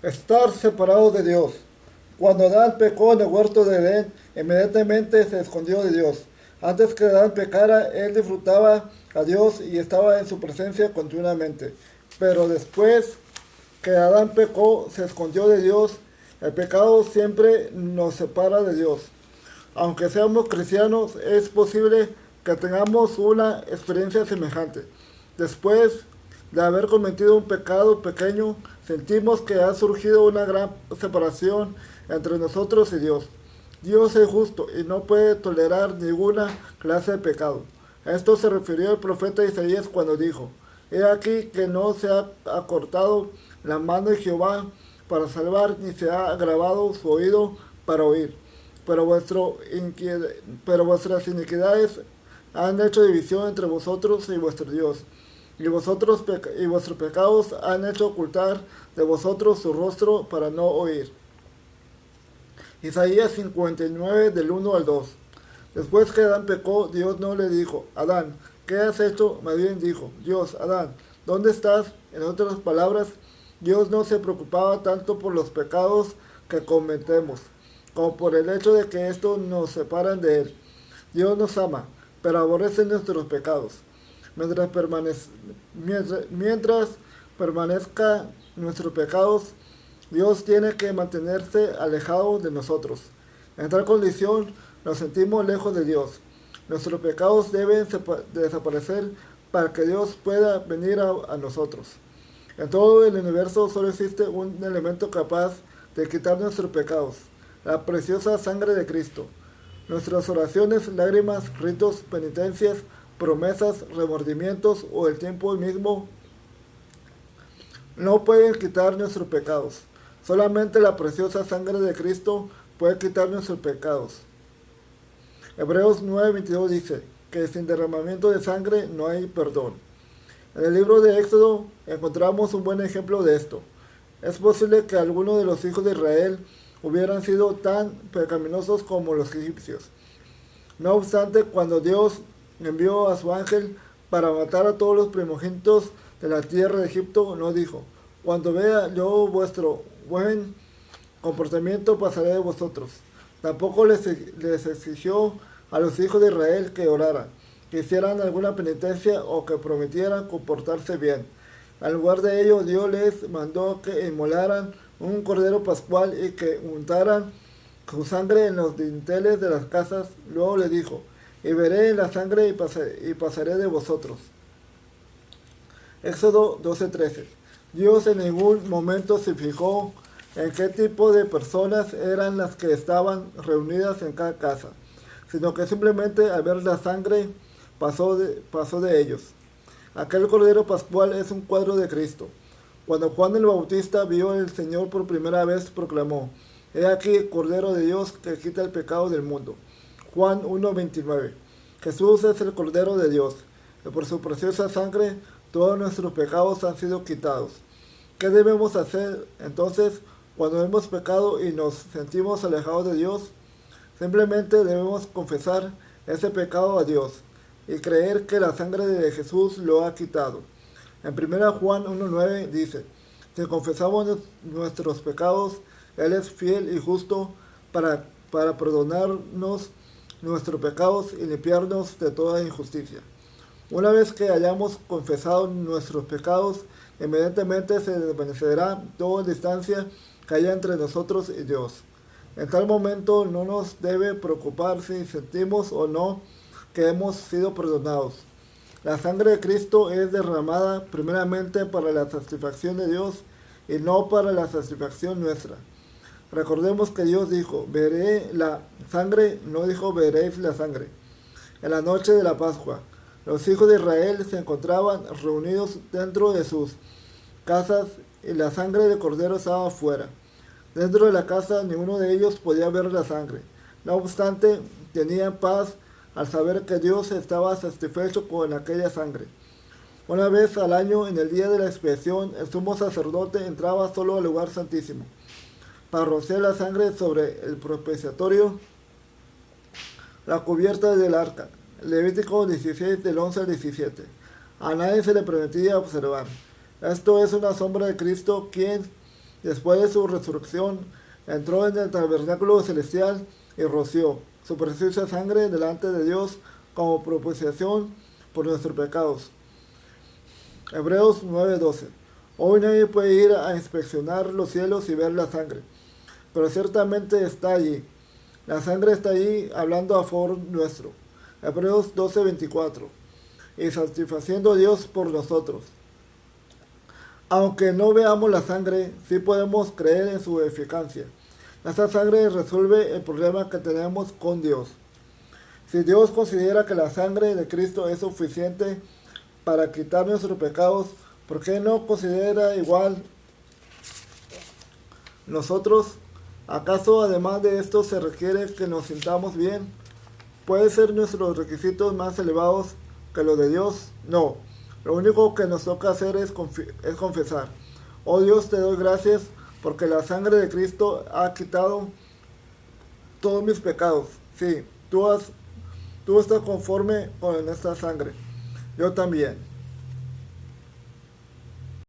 Estar separados de Dios. Cuando Adán pecó en el huerto de Edén, inmediatamente se escondió de Dios. Antes que Adán pecara, él disfrutaba a Dios y estaba en su presencia continuamente. Pero después que Adán pecó, se escondió de Dios. El pecado siempre nos separa de Dios. Aunque seamos cristianos, es posible que tengamos una experiencia semejante. Después de haber cometido un pecado pequeño, sentimos que ha surgido una gran separación entre nosotros y Dios. Dios es justo y no puede tolerar ninguna clase de pecado. A esto se refirió el profeta Isaías cuando dijo: He aquí que no se ha acortado la mano de Jehová para salvar, ni se ha agravado su oído para oír. Pero, pero vuestras iniquidades han hecho división entre vosotros y vuestro Dios, y vuestros pecados han hecho ocultar de vosotros su rostro para no oír. Isaías 59 del 1 al 2. Después que Adán pecó, Dios no le dijo: Adán, ¿qué has hecho? Más bien dijo Dios: Adán, ¿dónde estás? En otras palabras, Dios no se preocupaba tanto por los pecados que cometemos, como por el hecho de que estos nos separan de Él. Dios nos ama, pero aborrece nuestros pecados. Mientras permanezca nuestros pecados, Dios tiene que mantenerse alejado de nosotros. En tal condición nos sentimos lejos de Dios. Nuestros pecados deben desaparecer para que Dios pueda venir a nosotros. En todo el universo solo existe un elemento capaz de quitar nuestros pecados: la preciosa sangre de Cristo. Nuestras oraciones, lágrimas, ritos, penitencias, promesas, remordimientos o el tiempo mismo no pueden quitar nuestros pecados. Solamente la preciosa sangre de Cristo puede quitar nuestros pecados. Hebreos 9:22 dice que sin derramamiento de sangre no hay perdón. En el libro de Éxodo encontramos un buen ejemplo de esto. Es posible que algunos de los hijos de Israel hubieran sido tan pecaminosos como los egipcios. No obstante, cuando Dios envió a su ángel para matar a todos los primogénitos de la tierra de Egipto, no dijo: Cuando vea yo vuestro buen comportamiento, pasaré de vosotros. Tampoco les exigió a los hijos de Israel que oraran, que hicieran alguna penitencia o que prometieran comportarse bien. En lugar de ello, Dios les mandó que inmolaran un cordero pascual y que untaran su sangre en los dinteles de las casas. Luego le dijo: Y veré la sangre y pasaré de vosotros. Éxodo 12:13. Dios en ningún momento se fijó en qué tipo de personas eran las que estaban reunidas en cada casa, sino que simplemente al ver la sangre pasó de ellos. Aquel cordero pascual es un cuadro de Cristo. Cuando Juan el Bautista vio al Señor por primera vez, proclamó: He aquí el Cordero de Dios que quita el pecado del mundo. Juan 1:29. Jesús es el Cordero de Dios, y por su preciosa sangre todos nuestros pecados han sido quitados. ¿Qué debemos hacer entonces cuando hemos pecado y nos sentimos alejados de Dios? Simplemente debemos confesar ese pecado a Dios y creer que la sangre de Jesús lo ha quitado. En 1 Juan 1:9 dice: Si confesamos nuestros pecados, Él es fiel y justo para perdonarnos nuestros pecados y limpiarnos de toda injusticia. Una vez que hayamos confesado nuestros pecados, inmediatamente se desvanecerá toda distancia que haya entre nosotros y Dios. En tal momento no nos debe preocupar si sentimos o no que hemos sido perdonados. La sangre de Cristo es derramada primeramente para la satisfacción de Dios y no para la satisfacción nuestra. Recordemos que Dios dijo: Veré la sangre, no dijo: veréis la sangre. En la noche de la Pascua, los hijos de Israel se encontraban reunidos dentro de sus casas y la sangre de cordero estaba afuera. Dentro de la casa ninguno de ellos podía ver la sangre. No obstante, tenían paz al saber que Dios estaba satisfecho con aquella sangre. Una vez al año, en el día de la expiación, el sumo sacerdote entraba solo al lugar santísimo para rociar la sangre sobre el propiciatorio, la cubierta del arca. Levítico 16 del 11 al 17. A nadie se le permitía observar. Esto es una sombra de Cristo, quien después de su resurrección, entró en el tabernáculo celestial y roció su preciosa sangre delante de Dios como propiciación por nuestros pecados. Hebreos 9:12. Hoy nadie puede ir a inspeccionar los cielos y ver la sangre, pero ciertamente está allí. La sangre está allí hablando a favor nuestro. Hebreos 12:24. Y satisfaciendo a Dios por nosotros. Aunque no veamos la sangre, sí podemos creer en su eficacia. Esta sangre resuelve el problema que tenemos con Dios. Si Dios considera que la sangre de Cristo es suficiente para quitar nuestros pecados, ¿por qué no considera igual nosotros? ¿Acaso además de esto se requiere que nos sintamos bien? ¿Puede ser nuestros requisitos más elevados que los de Dios? No. Lo único que nos toca hacer es confesar. Oh Dios, te doy gracias porque la sangre de Cristo ha quitado todos mis pecados. Sí, tú estás conforme con esta sangre. Yo también.